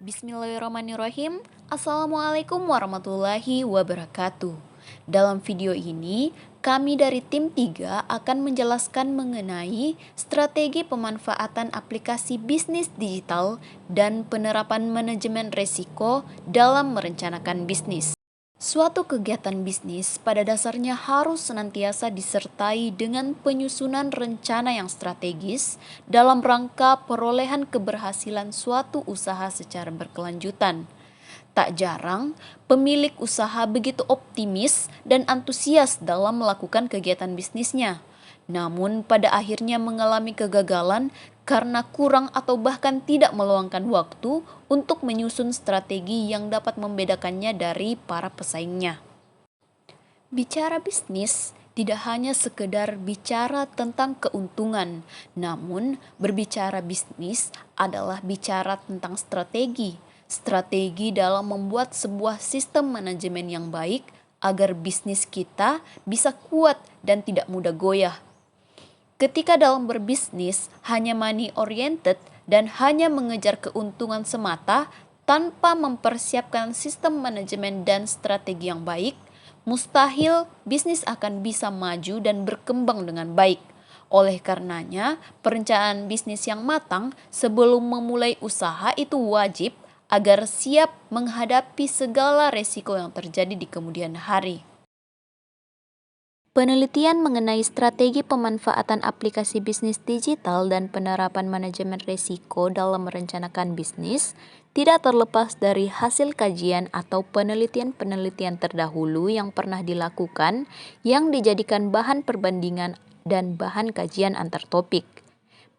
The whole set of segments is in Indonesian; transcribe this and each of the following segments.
Bismillahirrahmanirrahim. Assalamualaikum warahmatullahi wabarakatuh. Dalam video ini, kami dari tim 3 akan menjelaskan mengenai strategi pemanfaatan aplikasi bisnis digital dan penerapan manajemen risiko dalam merencanakan bisnis. Suatu kegiatan bisnis pada dasarnya harus senantiasa disertai dengan penyusunan rencana yang strategis dalam rangka perolehan keberhasilan suatu usaha secara berkelanjutan. Tak jarang, pemilik usaha begitu optimis dan antusias dalam melakukan kegiatan bisnisnya. Namun pada akhirnya mengalami kegagalan karena kurang atau bahkan tidak meluangkan waktu untuk menyusun strategi yang dapat membedakannya dari para pesaingnya. Bicara bisnis tidak hanya sekedar bicara tentang keuntungan, namun berbicara bisnis adalah bicara tentang strategi. Strategi dalam membuat sebuah sistem manajemen yang baik agar bisnis kita bisa kuat dan tidak mudah goyah. Ketika dalam berbisnis hanya money oriented dan hanya mengejar keuntungan semata tanpa mempersiapkan sistem manajemen dan strategi yang baik, mustahil bisnis akan bisa maju dan berkembang dengan baik. Oleh karenanya, perencanaan bisnis yang matang sebelum memulai usaha itu wajib agar siap menghadapi segala resiko yang terjadi di kemudian hari. Penelitian mengenai strategi pemanfaatan aplikasi bisnis digital dan penerapan manajemen risiko dalam merencanakan bisnis tidak terlepas dari hasil kajian atau penelitian-penelitian terdahulu yang pernah dilakukan yang dijadikan bahan perbandingan dan bahan kajian antar topik.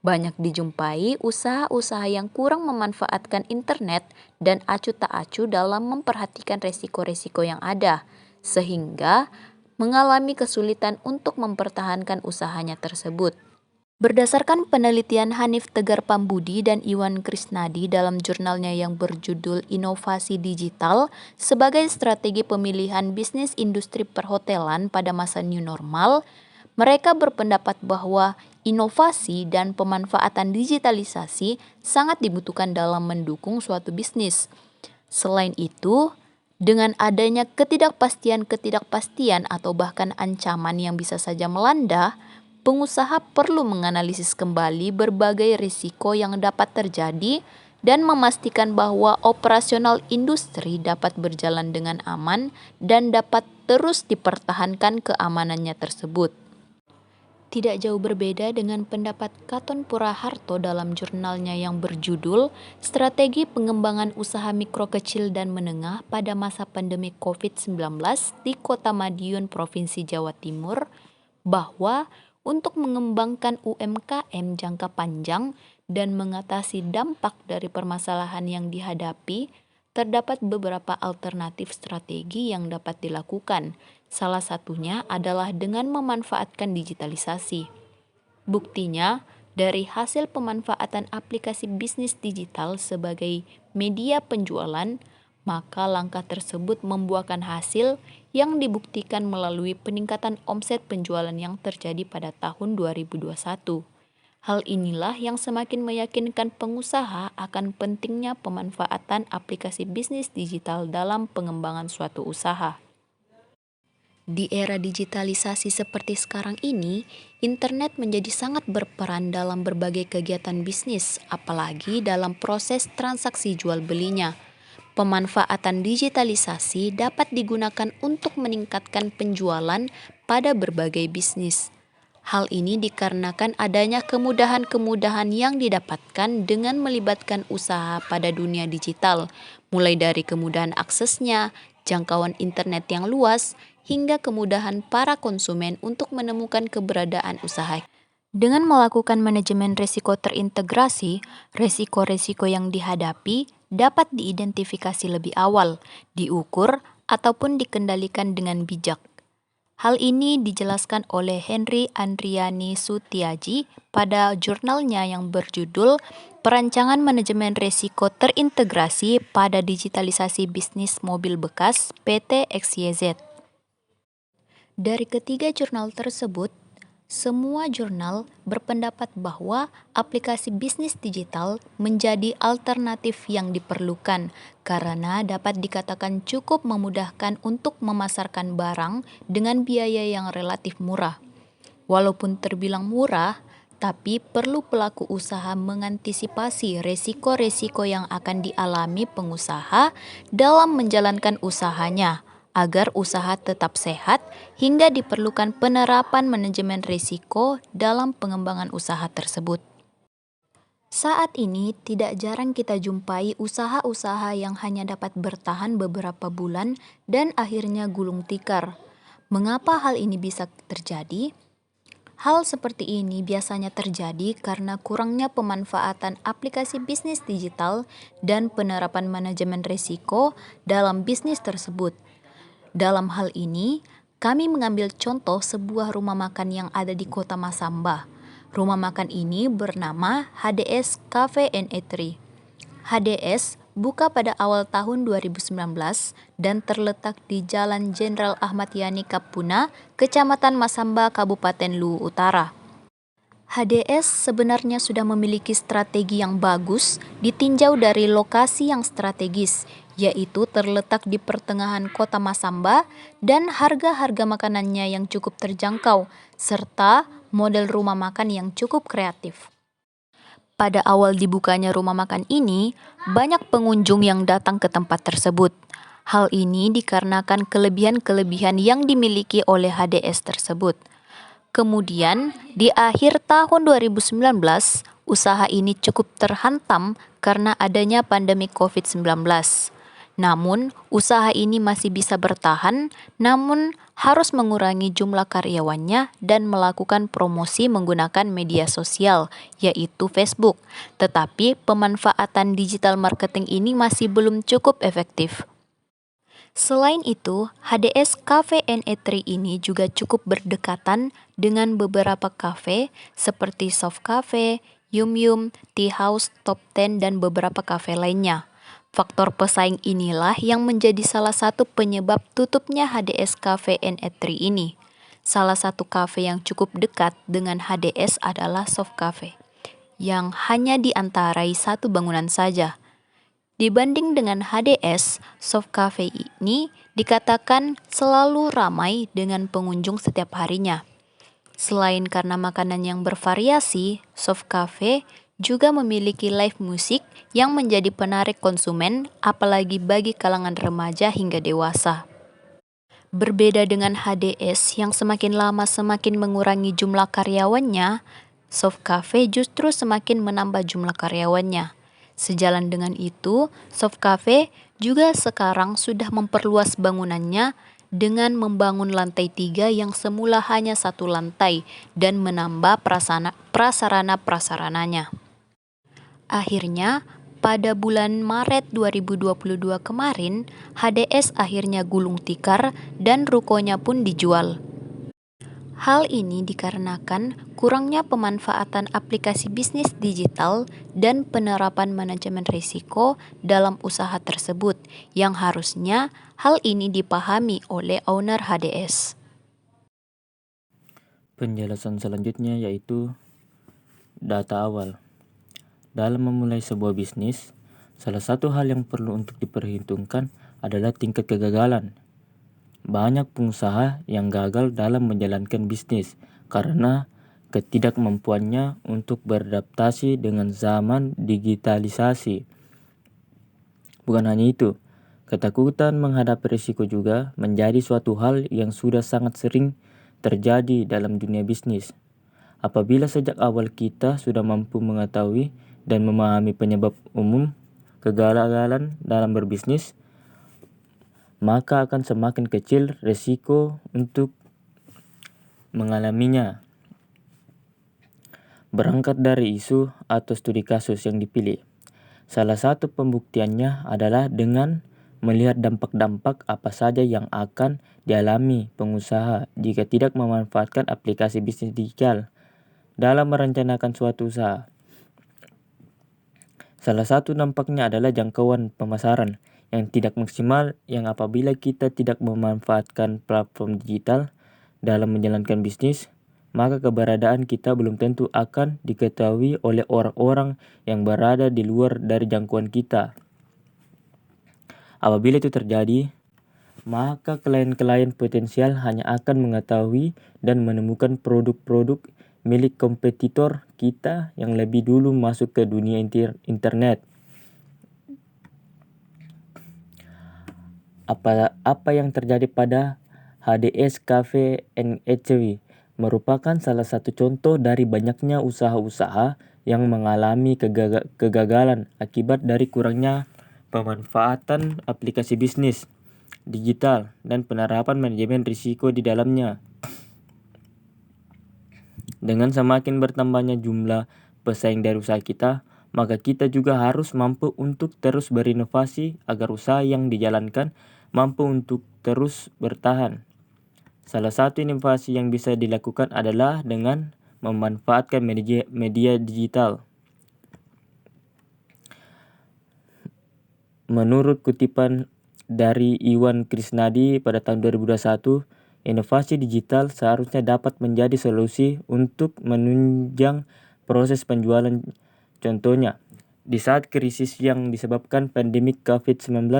Banyak dijumpai usaha-usaha yang kurang memanfaatkan internet dan acuh tak acuh dalam memperhatikan resiko-resiko yang ada, sehingga mengalami kesulitan untuk mempertahankan usahanya tersebut. Berdasarkan penelitian Hanif Tegar Pambudi dan Iwan Krisnadi dalam jurnalnya yang berjudul Inovasi Digital sebagai Strategi Pemilihan Bisnis Industri Perhotelan pada Masa New Normal, mereka berpendapat bahwa inovasi dan pemanfaatan digitalisasi sangat dibutuhkan dalam mendukung suatu bisnis. Selain itu, dengan adanya ketidakpastian atau bahkan ancaman yang bisa saja melanda, pengusaha perlu menganalisis kembali berbagai risiko yang dapat terjadi dan memastikan bahwa operasional industri dapat berjalan dengan aman dan dapat terus dipertahankan keamanannya tersebut. Tidak jauh berbeda dengan pendapat Katon Puraharto dalam jurnalnya yang berjudul Strategi Pengembangan Usaha Mikro Kecil dan Menengah pada Masa Pandemi COVID-19 di Kota Madiun, Provinsi Jawa Timur, bahwa untuk mengembangkan UMKM jangka panjang dan mengatasi dampak dari permasalahan yang dihadapi, terdapat beberapa alternatif strategi yang dapat dilakukan. Salah satunya adalah dengan memanfaatkan digitalisasi. Buktinya, dari hasil pemanfaatan aplikasi bisnis digital sebagai media penjualan, maka langkah tersebut membuahkan hasil yang dibuktikan melalui peningkatan omset penjualan yang terjadi pada tahun 2021. Hal inilah yang semakin meyakinkan pengusaha akan pentingnya pemanfaatan aplikasi bisnis digital dalam pengembangan suatu usaha. Di era digitalisasi seperti sekarang ini, internet menjadi sangat berperan dalam berbagai kegiatan bisnis, apalagi dalam proses transaksi jual belinya. Pemanfaatan digitalisasi dapat digunakan untuk meningkatkan penjualan pada berbagai bisnis. Hal ini dikarenakan adanya kemudahan-kemudahan yang didapatkan dengan melibatkan usaha pada dunia digital, mulai dari kemudahan aksesnya, jangkauan internet yang luas, hingga kemudahan para konsumen untuk menemukan keberadaan usaha. Dengan melakukan manajemen risiko terintegrasi, risiko-risiko yang dihadapi dapat diidentifikasi lebih awal, diukur, ataupun dikendalikan dengan bijak. Hal ini dijelaskan oleh Henry Andriani Sutiaji pada jurnalnya yang berjudul Perancangan Manajemen Risiko Terintegrasi pada Digitalisasi Bisnis Mobil Bekas PT XYZ. Dari ketiga jurnal tersebut, semua jurnal berpendapat bahwa aplikasi bisnis digital menjadi alternatif yang diperlukan karena dapat dikatakan cukup memudahkan untuk memasarkan barang dengan biaya yang relatif murah. Walaupun terbilang murah, tapi perlu pelaku usaha mengantisipasi resiko-resiko yang akan dialami pengusaha dalam menjalankan usahanya agar usaha tetap sehat hingga diperlukan penerapan manajemen risiko dalam pengembangan usaha tersebut. Saat ini tidak jarang kita jumpai usaha-usaha yang hanya dapat bertahan beberapa bulan dan akhirnya gulung tikar. Mengapa hal ini bisa terjadi? Hal seperti ini biasanya terjadi karena kurangnya pemanfaatan aplikasi bisnis digital dan penerapan manajemen risiko dalam bisnis tersebut. Dalam hal ini, kami mengambil contoh sebuah rumah makan yang ada di kota Masamba. Rumah makan ini bernama HDS Cafe and Eatery. HDS buka pada awal tahun 2019 dan terletak di Jalan Jenderal Ahmad Yani Kapuna, Kecamatan Masamba, Kabupaten Luwu Utara. HDS sebenarnya sudah memiliki strategi yang bagus ditinjau dari lokasi yang strategis, yaitu terletak di pertengahan kota Masamba dan harga-harga makanannya yang cukup terjangkau, serta model rumah makan yang cukup kreatif. Pada awal dibukanya rumah makan ini, banyak pengunjung yang datang ke tempat tersebut. Hal ini dikarenakan kelebihan-kelebihan yang dimiliki oleh HDS tersebut. Kemudian, di akhir tahun 2019, usaha ini cukup terhantam karena adanya pandemi COVID-19. Namun, usaha ini masih bisa bertahan, namun harus mengurangi jumlah karyawannya dan melakukan promosi menggunakan media sosial, yaitu Facebook. Tetapi, pemanfaatan digital marketing ini masih belum cukup efektif. Selain itu, HDS Cafe and Eatery ini juga cukup berdekatan dengan beberapa kafe seperti Soft Cafe, Yum Yum, Tea House, Top 10, dan beberapa kafe lainnya. Faktor pesaing inilah yang menjadi salah satu penyebab tutupnya HDS Cafe and Eatery ini. Salah satu kafe yang cukup dekat dengan HDS adalah Soft Cafe, yang hanya diantarai satu bangunan saja. Dibanding dengan HDS, Soft Cafe ini dikatakan selalu ramai dengan pengunjung setiap harinya. Selain karena makanan yang bervariasi, Soft Cafe juga memiliki live musik yang menjadi penarik konsumen, apalagi bagi kalangan remaja hingga dewasa. Berbeda dengan HDS yang semakin lama semakin mengurangi jumlah karyawannya, Soft Cafe justru semakin menambah jumlah karyawannya. Sejalan dengan itu, Soft Cafe juga sekarang sudah memperluas bangunannya dengan membangun lantai 3 yang semula hanya satu lantai dan menambah prasarana-prasarananya. Akhirnya, pada bulan Maret 2022 kemarin, HDS akhirnya gulung tikar dan rukonya pun dijual. Hal ini dikarenakan kurangnya pemanfaatan aplikasi bisnis digital dan penerapan manajemen risiko dalam usaha tersebut, yang harusnya hal ini dipahami oleh owner HDS. Penjelasan selanjutnya yaitu data awal. Dalam memulai sebuah bisnis, salah satu hal yang perlu untuk diperhitungkan adalah tingkat kegagalan. Banyak pengusaha yang gagal dalam menjalankan bisnis karena ketidakmampuannya untuk beradaptasi dengan zaman digitalisasi. Bukan hanya itu, ketakutan menghadapi risiko juga menjadi suatu hal yang sudah sangat sering terjadi dalam dunia bisnis. Apabila sejak awal kita sudah mampu mengetahui dan memahami penyebab umum kegagalan dalam berbisnis, maka akan semakin kecil risiko untuk mengalaminya. Berangkat dari isu atau studi kasus yang dipilih, salah satu pembuktiannya adalah dengan melihat dampak-dampak apa saja yang akan dialami pengusaha jika tidak memanfaatkan aplikasi bisnis digital dalam merencanakan suatu usaha. Salah satu dampaknya adalah jangkauan pemasaran yang tidak maksimal, yang apabila kita tidak memanfaatkan platform digital dalam menjalankan bisnis, maka keberadaan kita belum tentu akan diketahui oleh orang-orang yang berada di luar dari jangkauan kita. Apabila itu terjadi, maka klien-klien potensial hanya akan mengetahui dan menemukan produk-produk milik kompetitor kita yang lebih dulu masuk ke dunia internet. Apa yang terjadi pada HDS Cafe NHW merupakan salah satu contoh dari banyaknya usaha-usaha yang mengalami kegagalan akibat dari kurangnya pemanfaatan aplikasi bisnis digital dan penerapan manajemen risiko di dalamnya. Dengan semakin bertambahnya jumlah pesaing dari usaha kita, maka kita juga harus mampu untuk terus berinovasi agar usaha yang dijalankan mampu untuk terus bertahan. Salah satu inovasi yang bisa dilakukan adalah dengan memanfaatkan media digital. Menurut kutipan dari Iwan Krisnadi pada tahun 2021, inovasi digital seharusnya dapat menjadi solusi untuk menunjang proses penjualan. Contohnya, di saat krisis yang disebabkan pandemik COVID-19,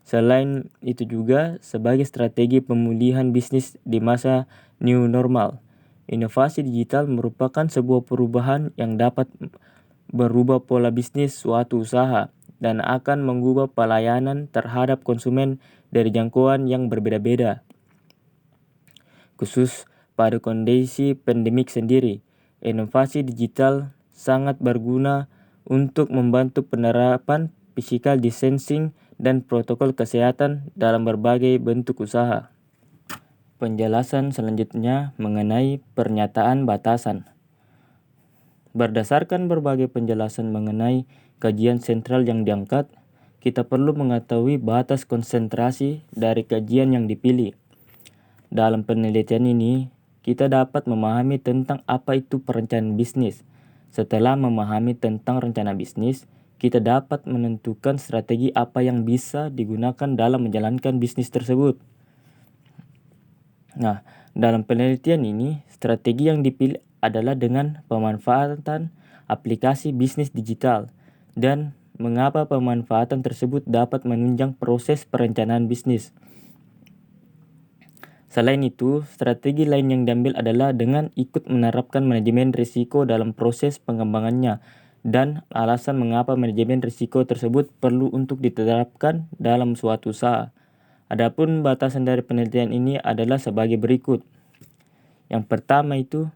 selain itu juga sebagai strategi pemulihan bisnis di masa new normal. Inovasi digital merupakan sebuah perubahan yang dapat berubah pola bisnis suatu usaha dan akan mengubah pelayanan terhadap konsumen dari jangkauan yang berbeda-beda. Khusus pada kondisi pandemik sendiri, inovasi digital sangat berguna untuk membantu penerapan physical distancing dan protokol kesehatan dalam berbagai bentuk usaha. Penjelasan selanjutnya mengenai pernyataan batasan. Berdasarkan berbagai penjelasan mengenai kajian sentral yang diangkat, kita perlu mengetahui batas konsentrasi dari kajian yang dipilih. Dalam penelitian ini, kita dapat memahami tentang apa itu perencanaan bisnis. Setelah memahami tentang rencana bisnis, kita dapat menentukan strategi apa yang bisa digunakan dalam menjalankan bisnis tersebut. Nah, dalam penelitian ini, strategi yang dipilih adalah dengan pemanfaatan aplikasi bisnis digital dan mengapa pemanfaatan tersebut dapat menunjang proses perencanaan bisnis. Selain itu, strategi lain yang diambil adalah dengan ikut menerapkan manajemen risiko dalam proses pengembangannya dan alasan mengapa manajemen risiko tersebut perlu untuk diterapkan dalam suatu usaha. Adapun batasan dari penelitian ini adalah sebagai berikut. Yang pertama itu,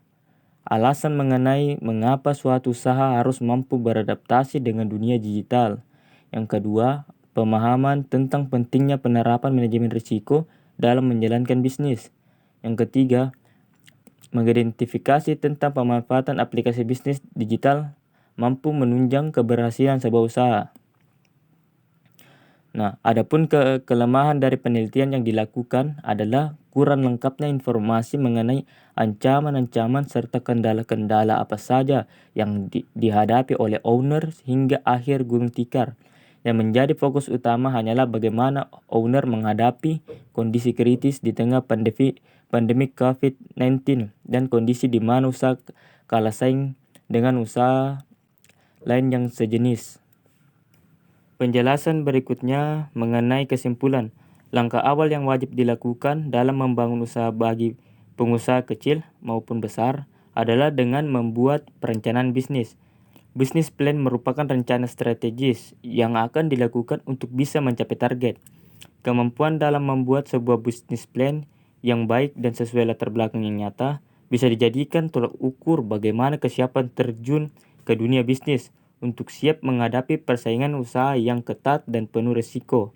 alasan mengenai mengapa suatu usaha harus mampu beradaptasi dengan dunia digital. Yang kedua, pemahaman tentang pentingnya penerapan manajemen risiko dalam menjalankan bisnis. Yang ketiga, mengidentifikasi tentang pemanfaatan aplikasi bisnis digital mampu menunjang keberhasilan sebuah usaha. Nah, adapun kelemahan dari penelitian yang dilakukan adalah kurang lengkapnya informasi mengenai ancaman-ancaman serta kendala-kendala apa saja yang dihadapi oleh owner hingga akhir gulung tikar. Yang menjadi fokus utama hanyalah bagaimana owner menghadapi kondisi kritis di tengah pandemik COVID-19 dan kondisi di mana usaha kalah saing dengan usaha lain yang sejenis. Penjelasan berikutnya mengenai kesimpulan. Langkah awal yang wajib dilakukan dalam membangun usaha bagi pengusaha kecil maupun besar adalah dengan membuat perencanaan bisnis. Business plan merupakan rencana strategis yang akan dilakukan untuk bisa mencapai target. Kemampuan dalam membuat sebuah business plan yang baik dan sesuai latar belakang yang nyata bisa dijadikan tolak ukur bagaimana kesiapan terjun ke dunia bisnis untuk siap menghadapi persaingan usaha yang ketat dan penuh risiko.